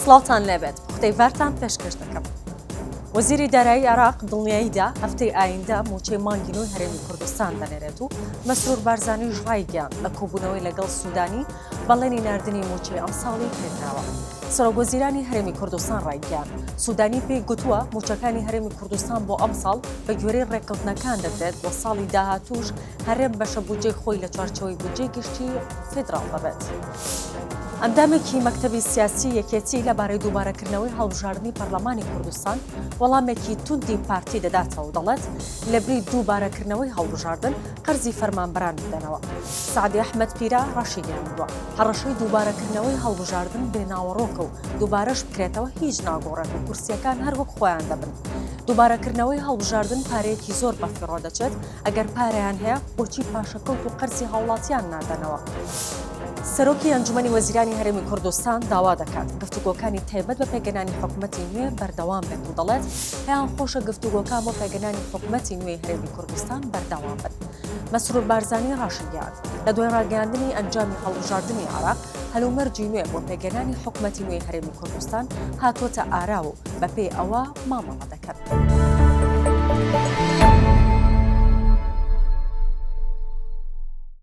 سڵاوتان لێبێت قوتەیڤارتان پێشکەش دەکەم. وەزیری دارایی عێراق دڵنیاییدا هەفتەی ئایندە موچەی مانگی نوێی هەرێمی کوردستان دەنێرێت و مەسرور بارزانیش ڕایگەیاند لە کۆبوونەوەی لەگەڵ سوودانی بەڵێنی ناردنی موچەی ئەمساڵی پێدراوە. سەرۆکوەزیرانی هەرێمی کوردستان ڕایگەیاند سوودانی پێی گوتووە موچەکانی هەرێمی کوردستان بۆ ئەمساڵ بە گوێرەی ڕێککەوتنەکان دەدرێت بۆ ساڵی داهاتووش هەرێم بەشە بودجەی خۆی لە چوارچەوەی بودجەی گشتی فێدراڵ دەبێت. ئەندامێکی مەکتەبی سیاسی یەکێتی لەبارەی دووبارەکردنەوەی هەڵبژاردننی پەرلەمانی کوردستان وەڵامێکی توندی پارتی دەداتەوە دەڵێت لەبری دووبارەکردنەوەی هەڵبژاردن قەرزی فەرمانبەران بدەنەوە. سعدی ئەحمەد پیرە ڕەشیگەیاندووە هەڕەشەی دووبارەکردنەوەی هەڵبژاردن بێناوەڕۆکە و دووبارەش بکرێتەوە هیچ ناگۆڕێت و کورسیەکان هەر وەک خۆیان دەبن. دووبارەکردنەوەی هەڵبژاردن پارەیەکی زۆر بەفیڕۆ دەچێت ئەگەر پارەیان هەیە بۆچی پاشەکەوت و قەرزی هاوڵاتیان نادەنەوە. سەرۆکی ئەنجومەنی وەزیرانی هەرێمی کوردستان داوا دەکات گفتوگۆکانی تایبەت بە پێگەنانی حکوومەتی نوێ بەردەوام بێت و دەڵێت پێیان خۆشە گفتوگۆکان بۆ پێگەنانی حکوومەتی نوێی هەرێمی کوردستان بەردەوام بن. مەسرور بارزانی ڕاشیگەیاند لە دوای ڕاگەیاندنی ئەنجامی هەڵبژاردننی عێراق هەلومەرجی نوێ بۆ پێگەنانی حکوومەتی نوێی هەرێمی کوردستان هاتوۆتە ئارا و بەپێی ئەوە مامەڵە دەکەن.